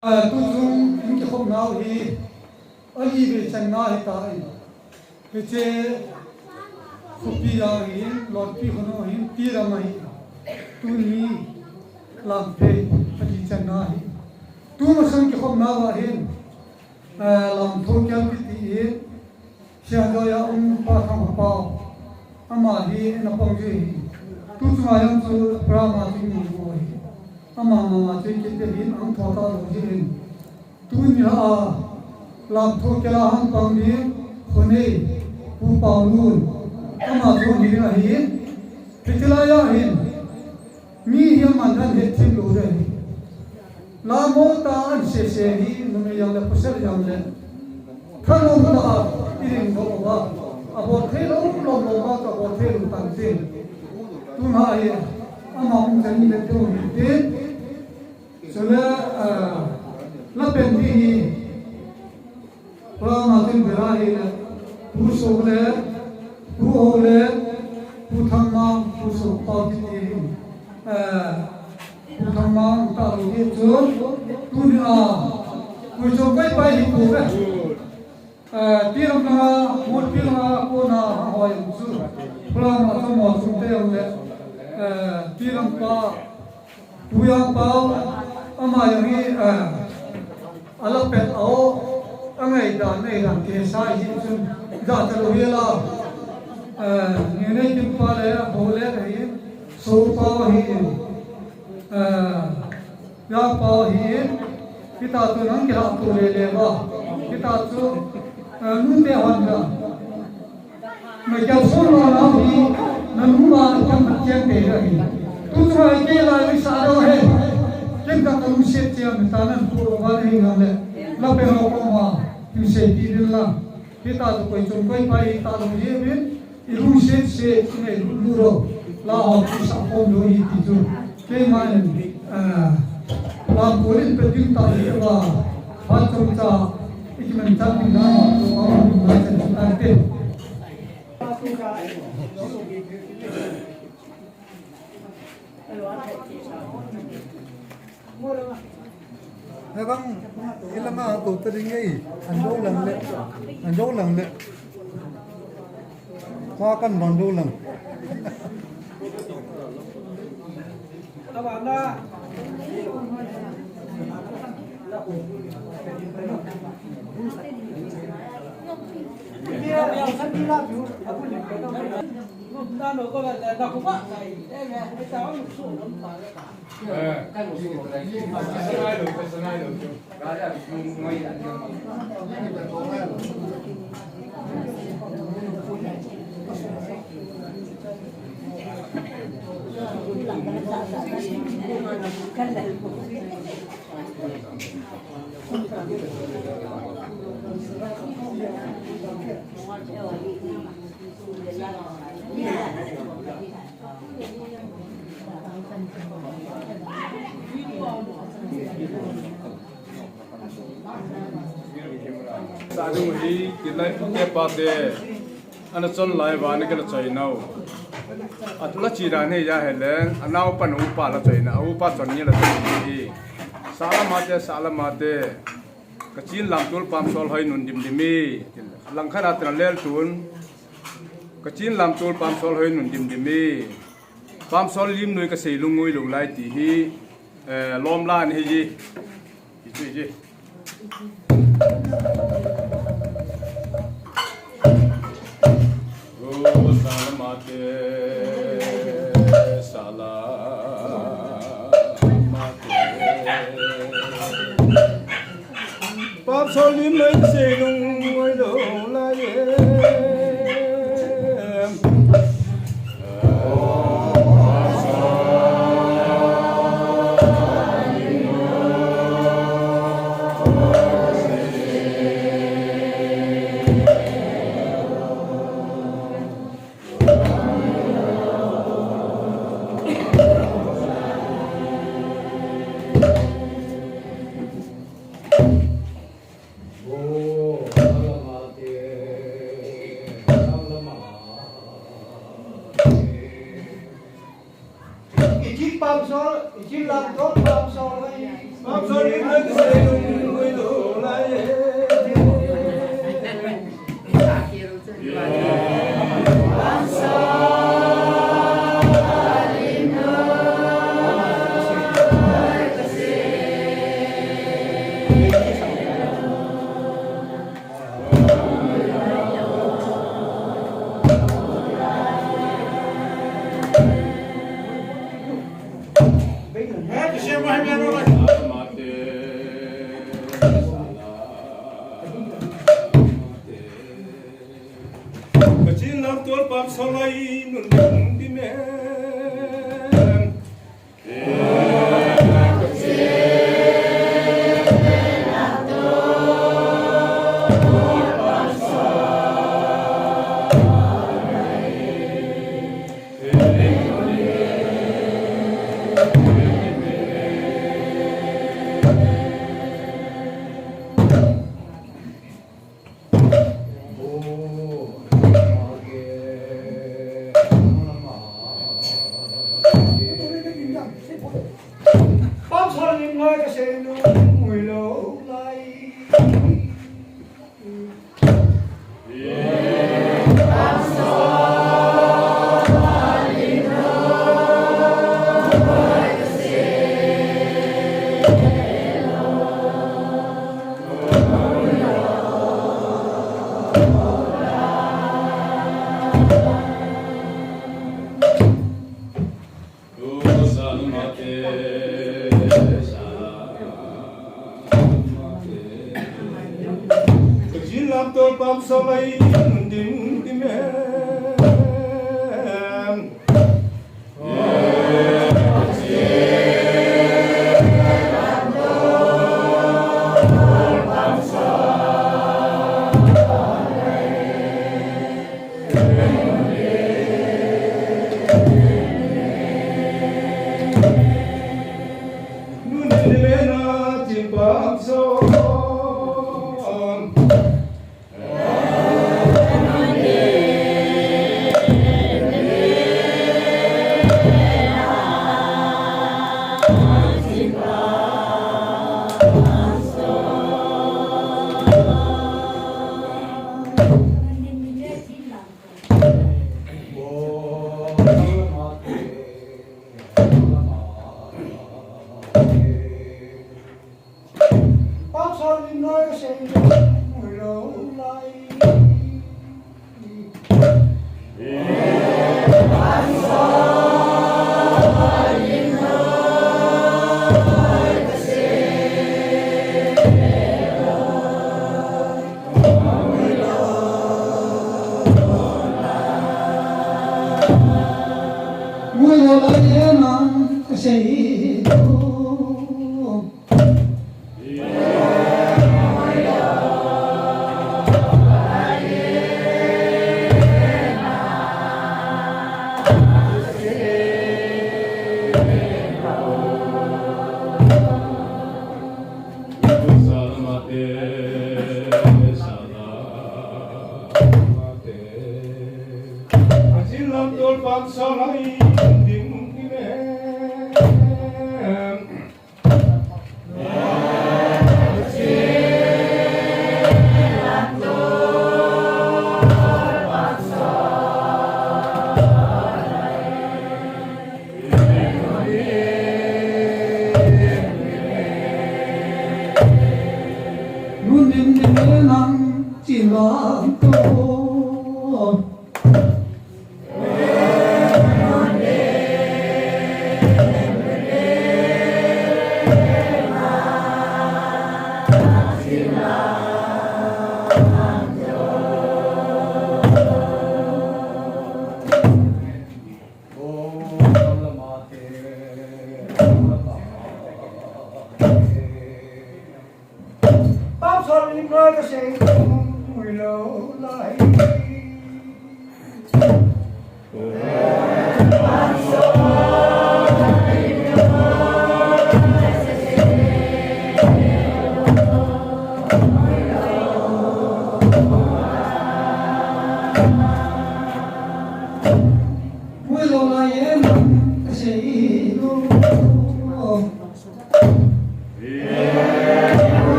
tu chung in ki khom nau hi ali be chan na hi ta ai pe che khupi ya hi lot pi khono hi pi ra mai tu ni lam pe ali chan na hi tu ma sang ki khom na wa hi lam tho kyam ki ti hi sha do ya pa kham pa ama hi na pong ji tu chu ma yang chu pra ma ti ni bo hi ama ma che ke te hin ang tho ta lo ji hin tu ni ha lam tho ke la han pang ni khone pu pa lu ama tho ni na hi pitla ya hin mi hi ma dan he thi lo re la mo ta an se hi no me yang le pasal yang le thalo ta iring bo ba abo thelo lo ba ka bo thelo tan tin tu ma ye ama hum jani le to ni te sole la pen di pa ma tin bera hi pu so le pu ho le pu tham ma pu so pa ti pu tham ma ta lo ni chu tu ni pu so pai pai hi pu ve ti ram na mo ti na ko na hoi chu pra ma so mo su te le ti ram pa tu ya pa ama yang hi ala pet ao angai da nei ran ke sai hi chu da ta lo la ne ne kim pa le ho le hi so pa hi ya pa hi kita tu nang kira tu le ba kita tu nu te hon da mai ja so lo na hi nanu ma kam chen te hi tu sai ke la wi sa ro he chen ka tu se che am ta nan tu ba le nga le la pe ro ko ma tu se ti de la kita tu koi chung koi pai ta lo ye bin I lu se ne lu ro la ho tu sa ko lo hi ti tu ke ma ne la ko le pe tin ta ye ba ha chung cha ik men ta ni na to ma ma chen ta te Thế bang, cái lama tổ tự nhiên ấy, anh đô lần lệ, hoa căn bằng đô lần. Các bạn đó. Ta nói có là đọc cũng bắt này, em nghe cái cháu nó sụn lắm phải cái Sa dung hi kinai ke pa te ana chon lai wa ne ke la chai nau atla chi ra ne ya helen anau pan u pa la chai na u pa chon ni la chai hi sala ma te kachin lam tul pam sol hoi nun dim dimi lang khara tra lel tun kachin lam tul pam sol hoi nun dim dimi pam sol lim nui ka sei lungui lu lai ti hi lom la ni hi ji oh salamate pam sol lim nui ka sei lungui lu lai Pam sol, ikin lam tot pam sol, pam sol ini lagi Amen.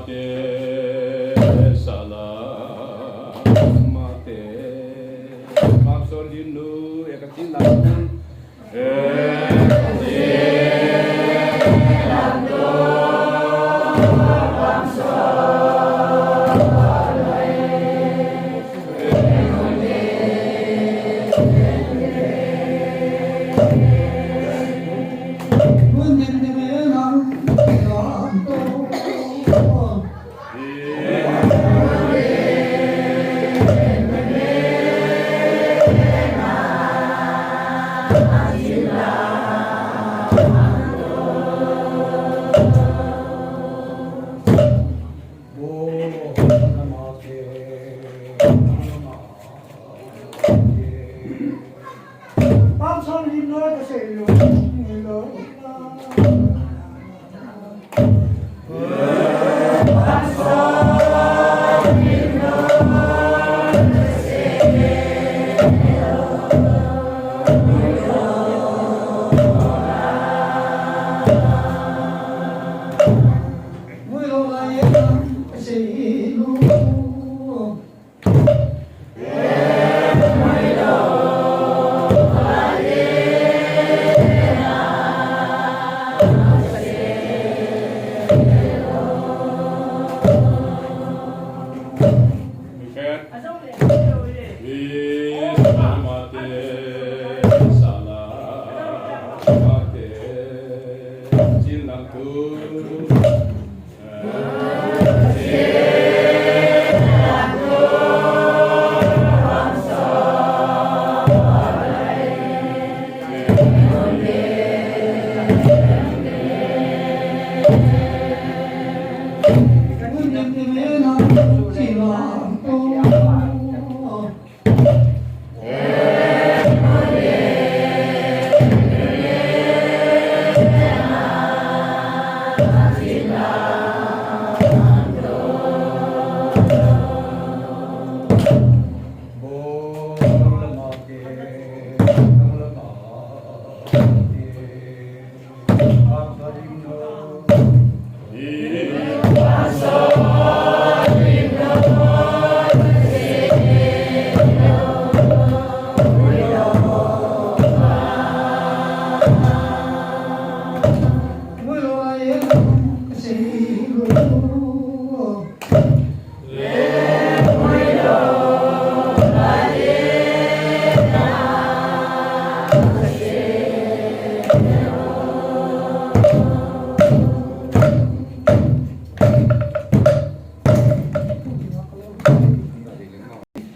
mate salamate mamsolinu ekatilapun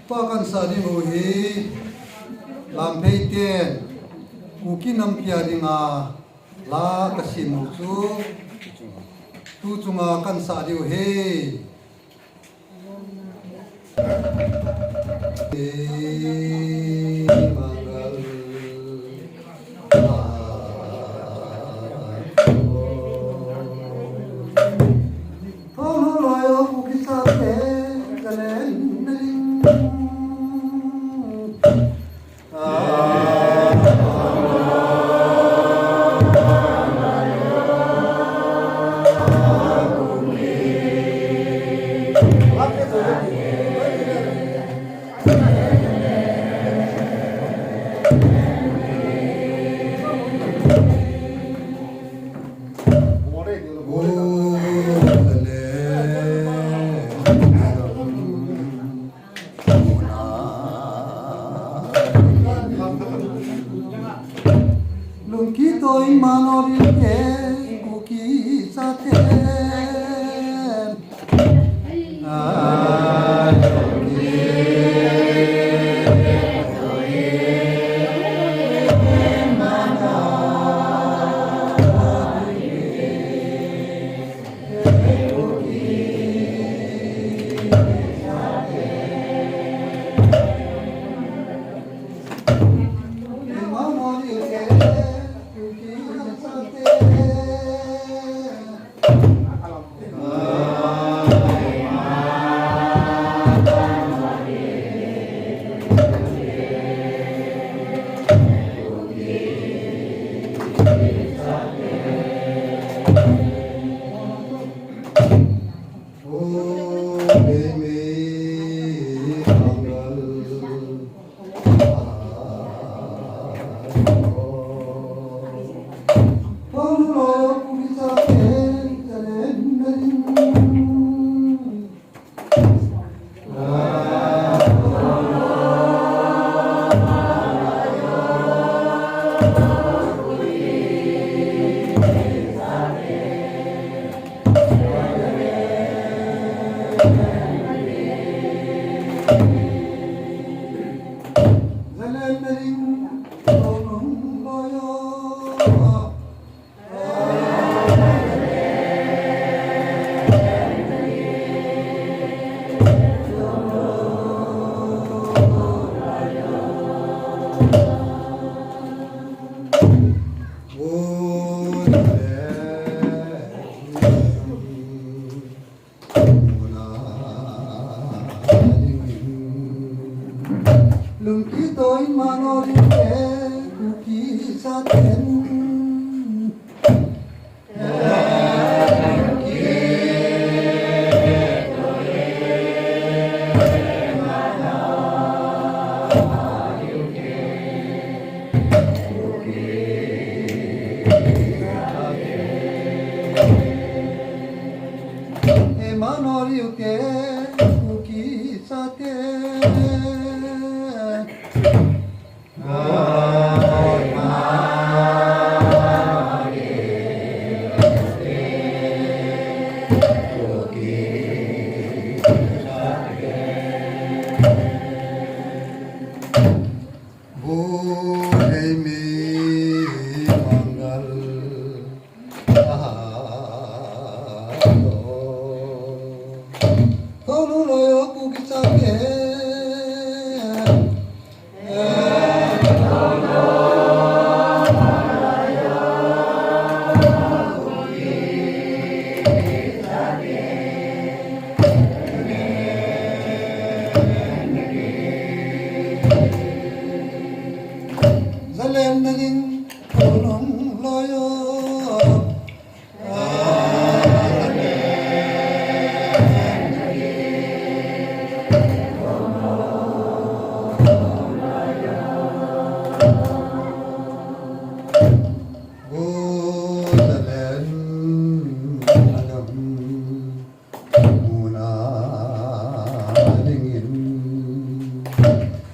Pakan sari muhi lam peiten uki nam piaringa la kasimucu tu cunga kan sari he mangal oh loyo uki sate kalen Lungkito imanori ke kuki sate Lungki toy manori ke kuki saten manori ke kuki saten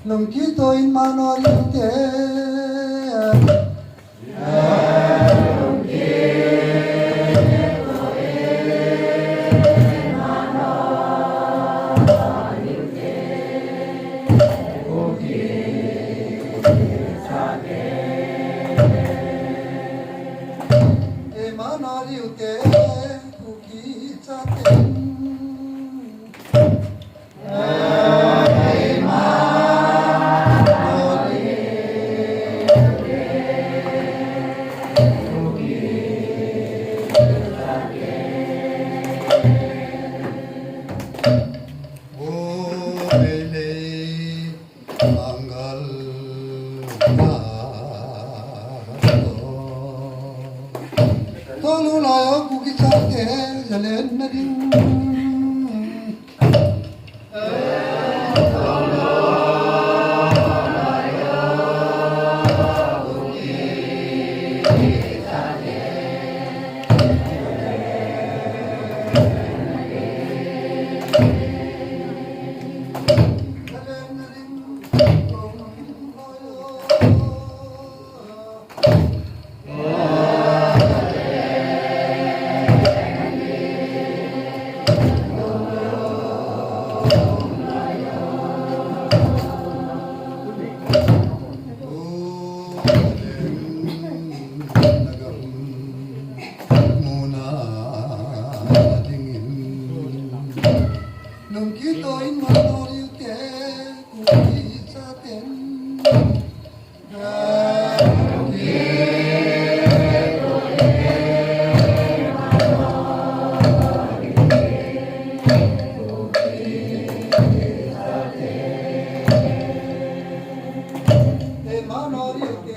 Lungki toy manori ke manori ke kuki saten Tolu layo kuki sate jalen nading Lungki toy manori ke kuki saten manori ke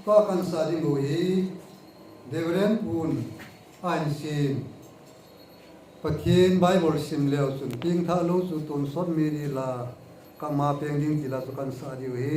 ก็กันสาดิบุยเดวเรนปูนอันซิมปะเคียนไบเบิลซิมเลวสุนพิงทาลูสุตุนสดมีดีลากังมาเพียงดิ้งทีลาสุกันสาดิบุย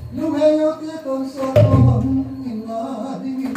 Nung hayot ito sa pamangkin na dingin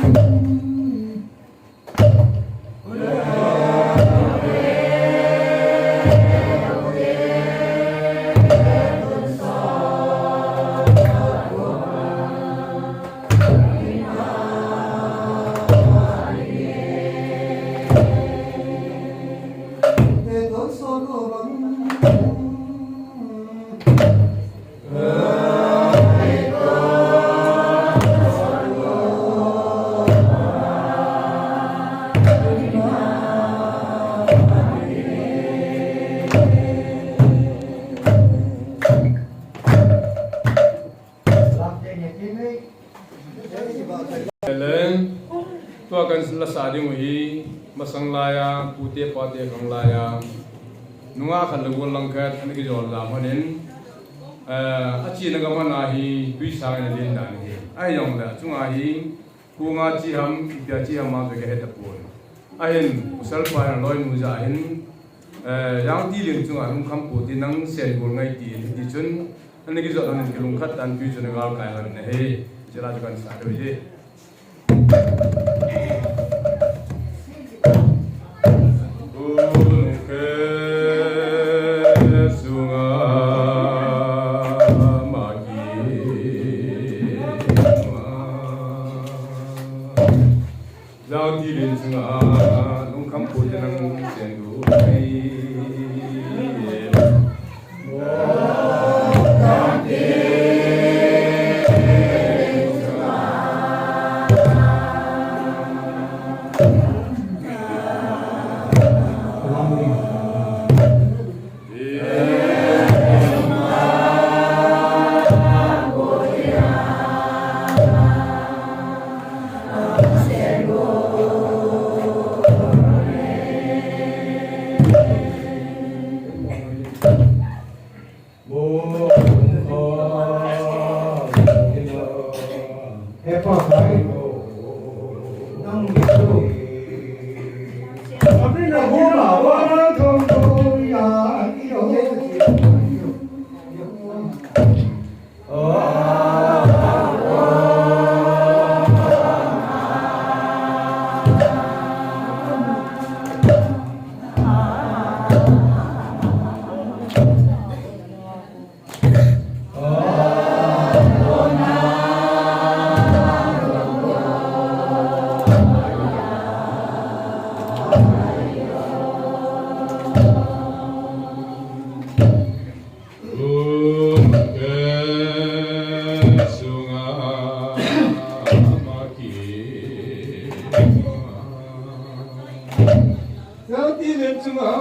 tua kan la sa ding hi masang laya pute pate kang laya nunga khan lagol langkat ani ki jol la manin achi na ga mana hi tui sa na len dan hi ai yong da chunga hi ku nga chi ham pya chi ham ma ke he ta pun ahin usal pa na loi mu za hin yang ti ling chunga nung kham pu ti nang sen gol ngai ti ti chun ani ki jol an ki lung khat tan tui chun ga kai han ne he jela kan sa do je Hãy subscribe cho kênh Ghiền Mì Gõ để không bỏ lỡ những video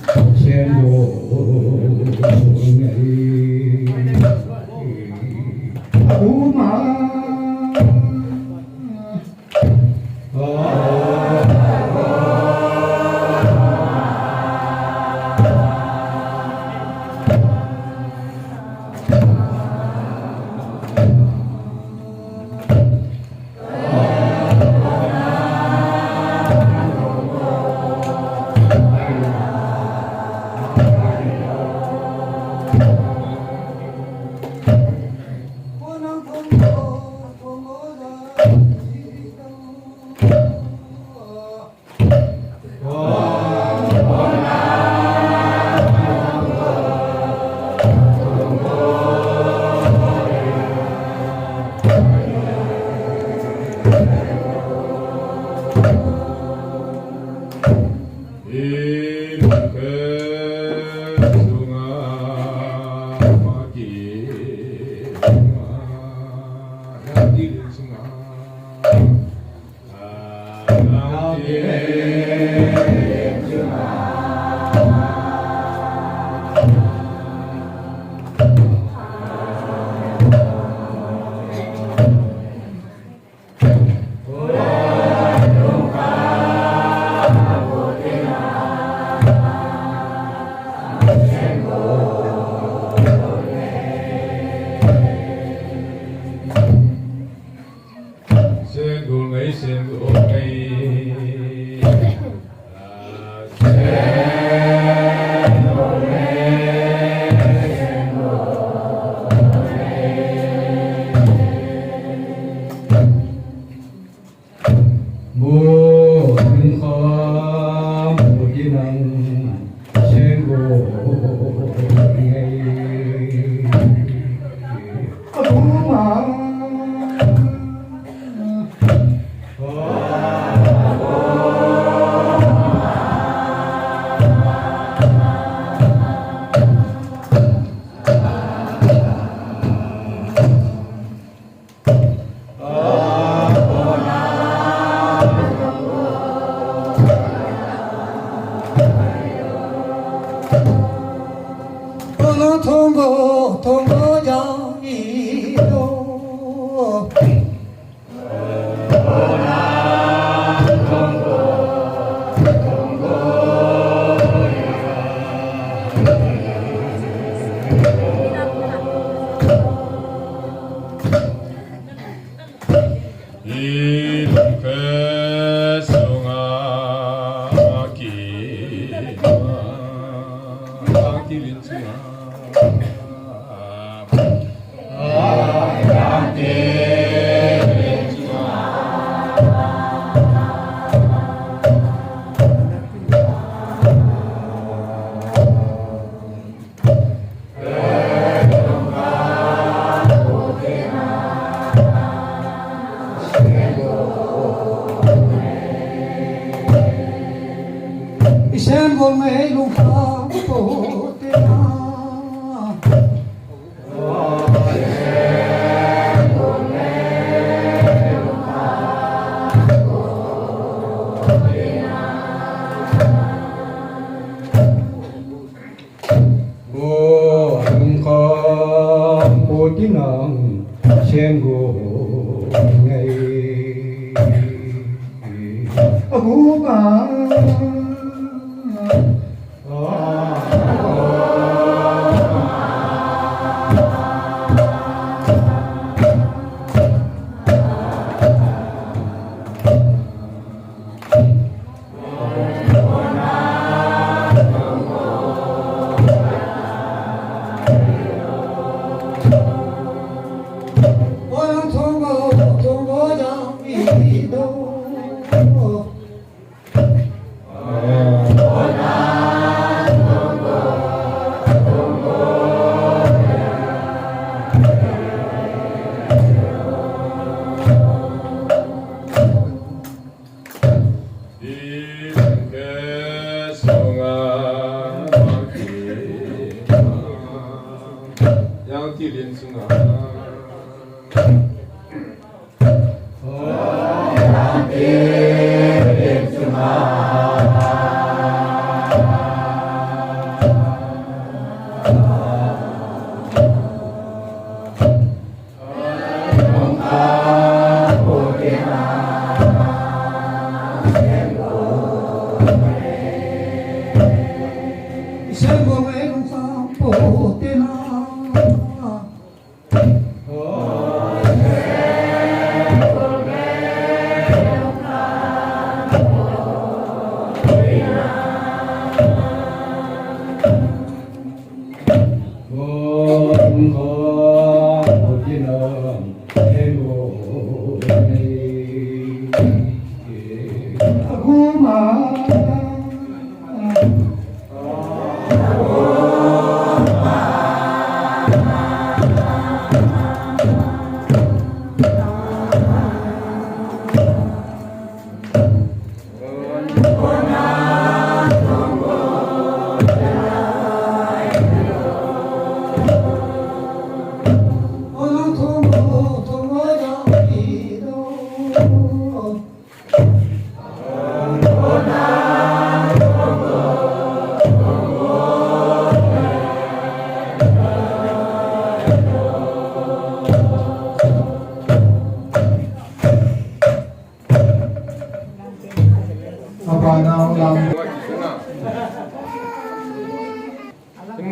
hấp dẫn 통고 자이도 xem vô mấy lúc khó tổ tiên vô hồng khó bố tí nòng xem vô ngày bố bà 통고 자이도 xem vô mấy lúc khó tổ tiên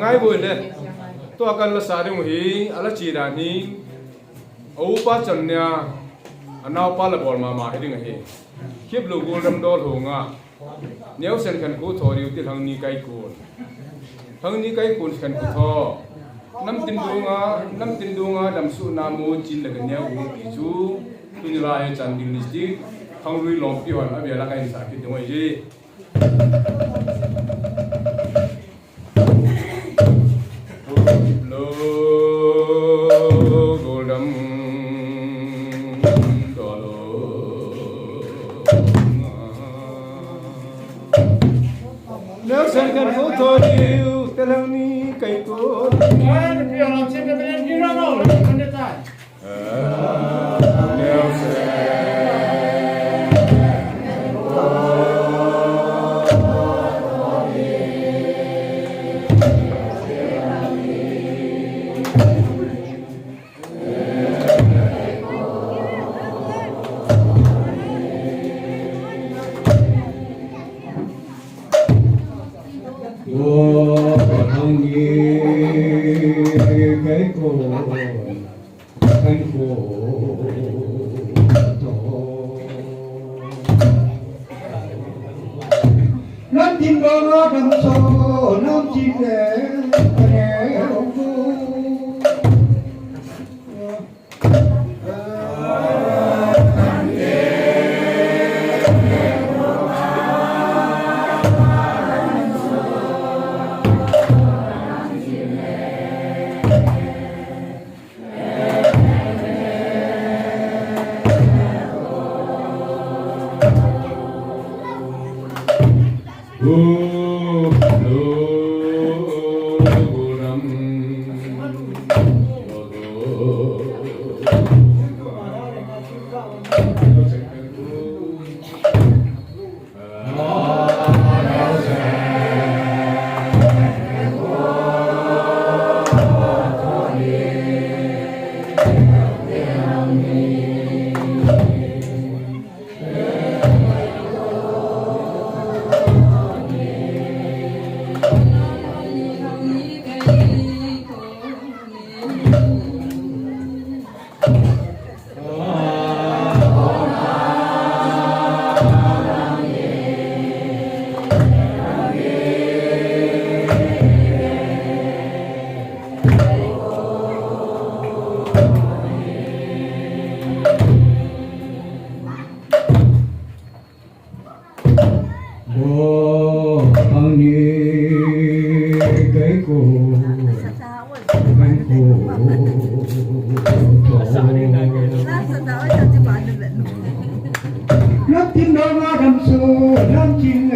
ngay buổi lên tôi akan la sa ding hi ala chi da ni au pa chan nya anau pa la bol ma hi ding hi khip lu gul ram dol hunga neu sen kan ku thori uti thang ni kai kun kan ku tho nam tin dunga dam su na mu chin la neu hu pi chu tu ni la he chan ding ni sti thang lui lom pi wan abia la kai sa ki ding ji nếu sen kan ku thori uti thang ni kai kun 我等你给过很过多，南京高岗上南京人，我等你给过很过，南京高岗上南京人。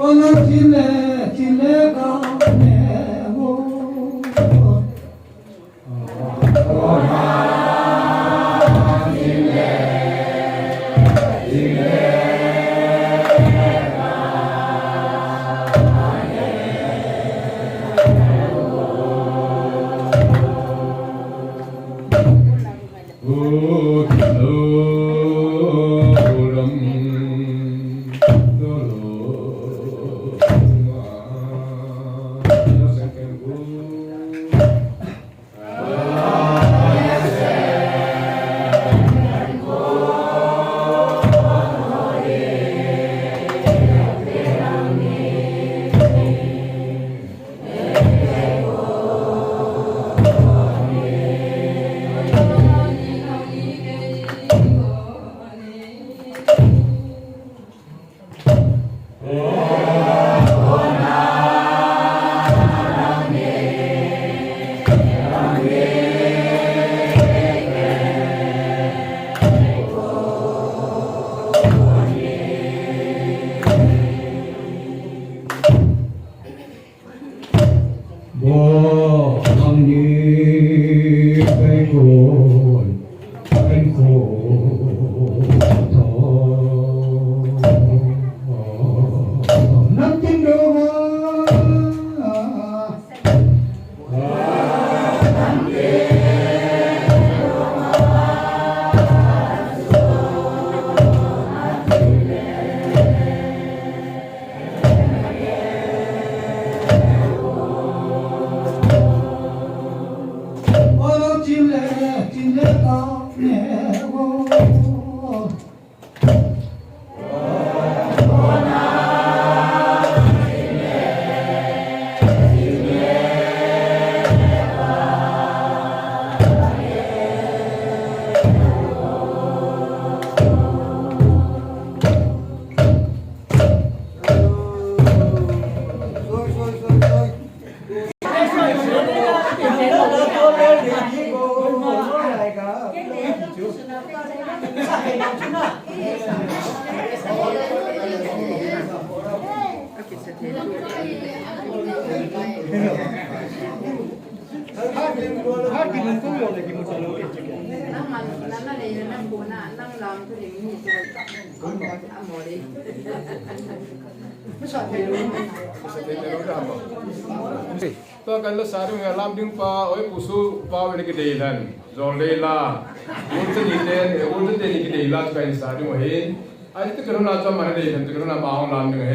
我能进来高呢我。我等你给过很过头，南京高我能进来高呢我。Cái ตัวกันละสาธุงาลามดึงปาโอ้ยปุสุปาเวนิกเดลันจอเลลาอุนจะดีเดนอุนจะเดนิกเดลากันสาธุเฮไอ้ที่กรุณาจอมันเดนที่กรุณามาองลามดึงเฮ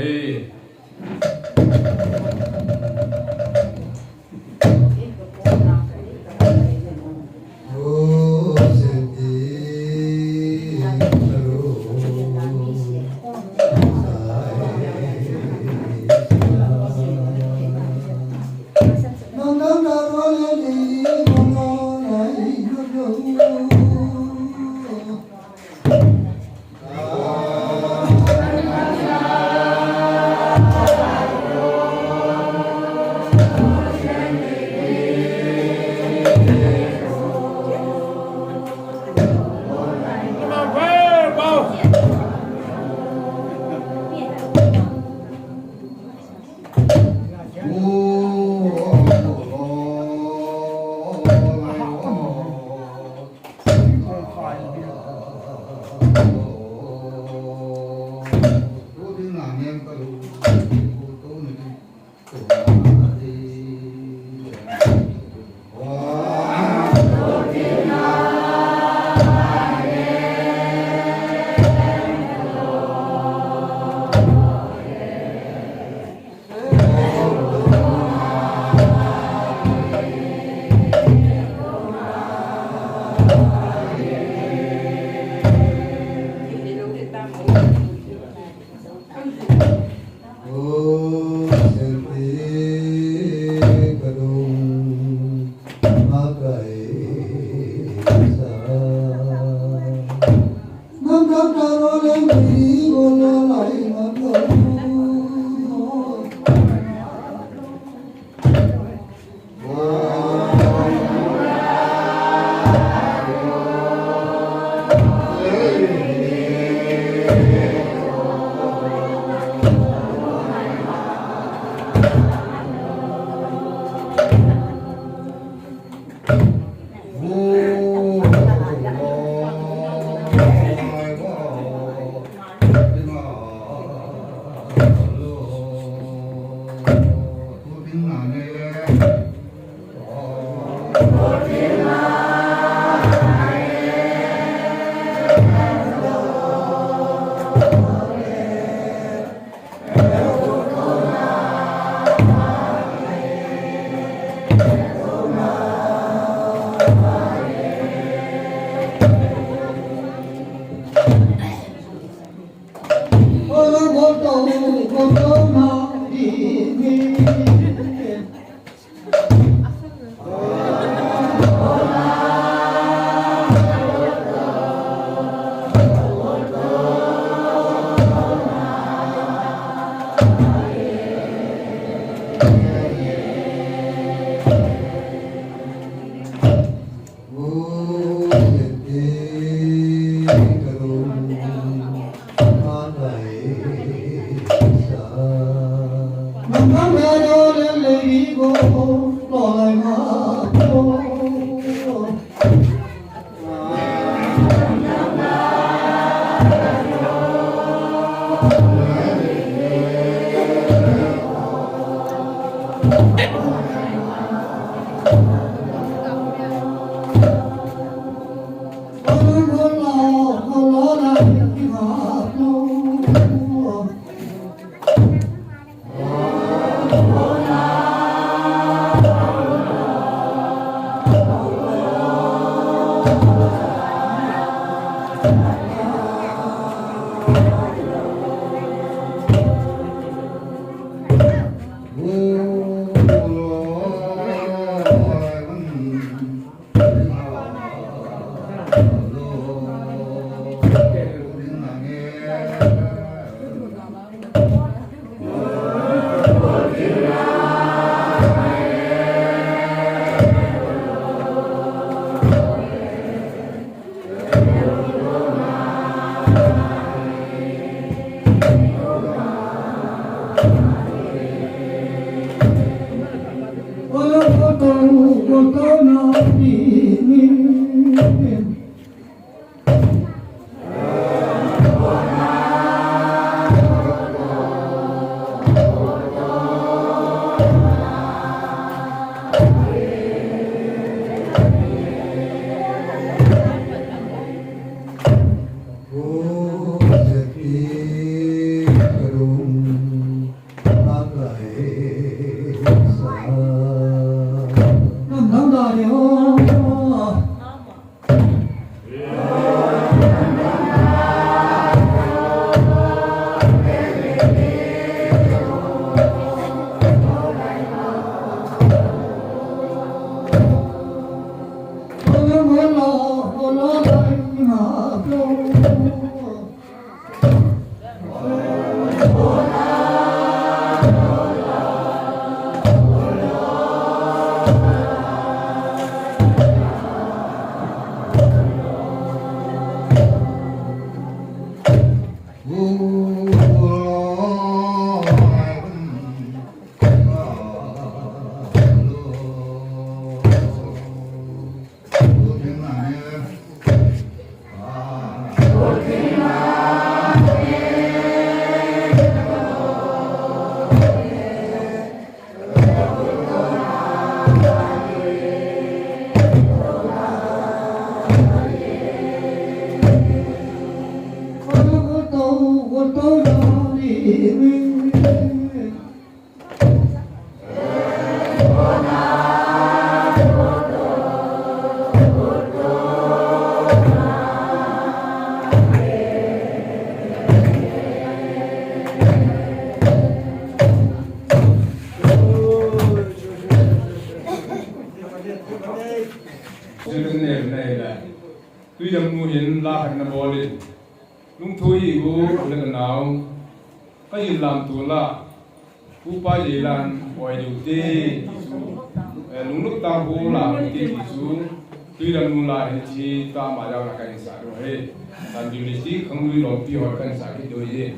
tuy rằng mùa hiến là hành nam bò lên lung thôi ibu lên nào cái gì làm tu là cú pa gì làm hoài điều tê lung lúc ta bố là tê chỉ xuống tuy rằng mùa là thì ta mà ra là cái gì rồi làm điều gì không nuôi lòng pi hoặc cái gì đó gì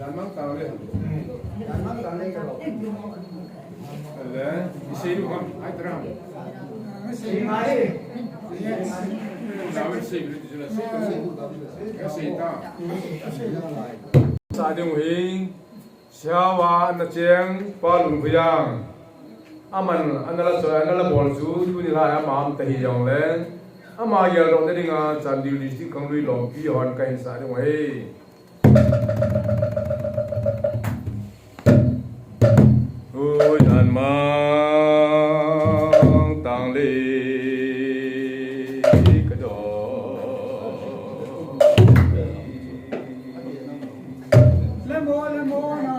Jangan tahu deh. sei đúng không ai tao Thì mày nào mình sei được chứ là cái sei ta sa ding hình siawa na cheng palung huyang aman anala so anala bol chu tu ni la amam te hi yong len ama ya rong de dinga chan diu li si kang lui long pi hon kai sa ding hei ôi đàn mang tang lê cái đó lên mô na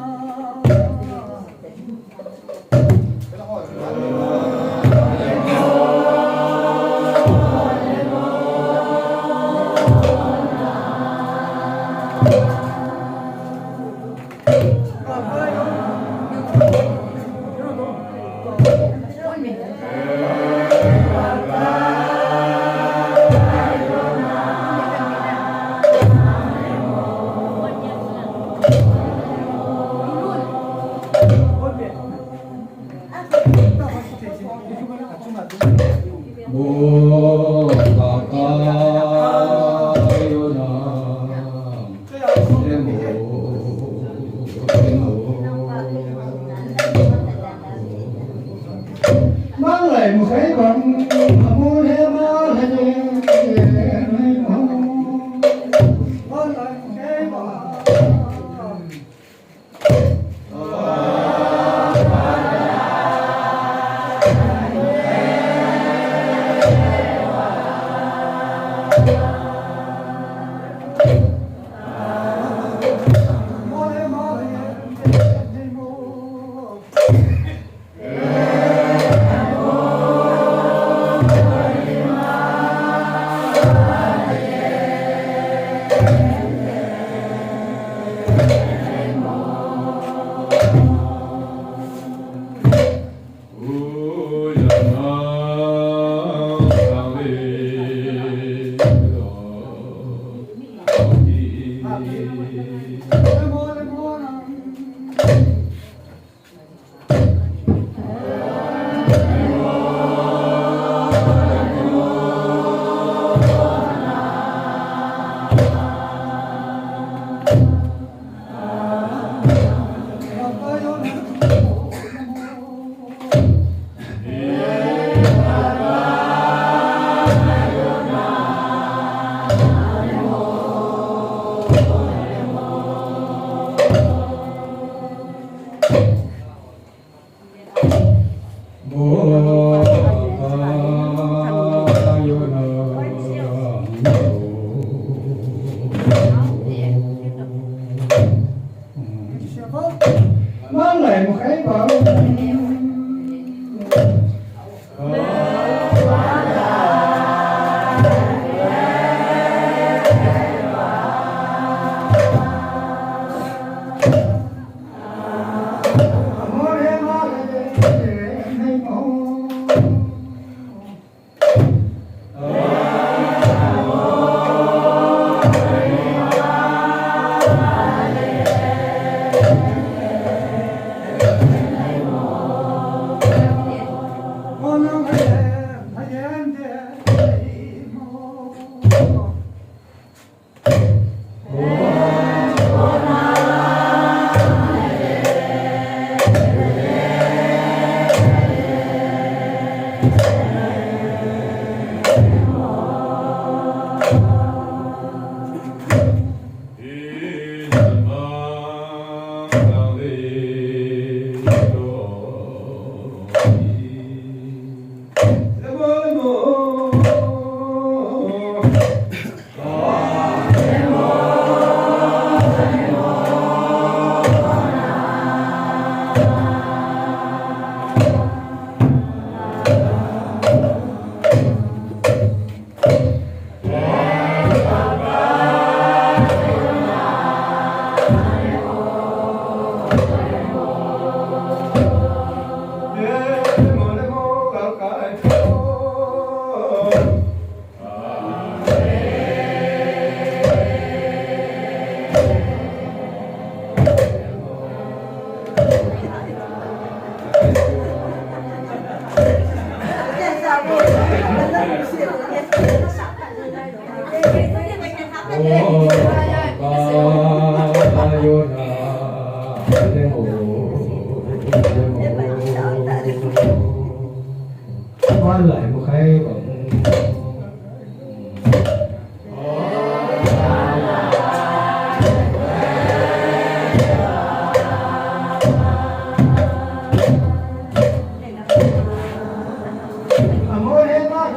Bo Baka Yona mang lại một cái con mua thế mà là gì con lại cái bà ôi đàn mang tang lê cái đó lên mô na Bo Baka Yona mang lại một cái con mua thế mà là gì ba yo na le mo qua lại một cái bằng Amor es más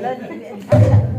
lên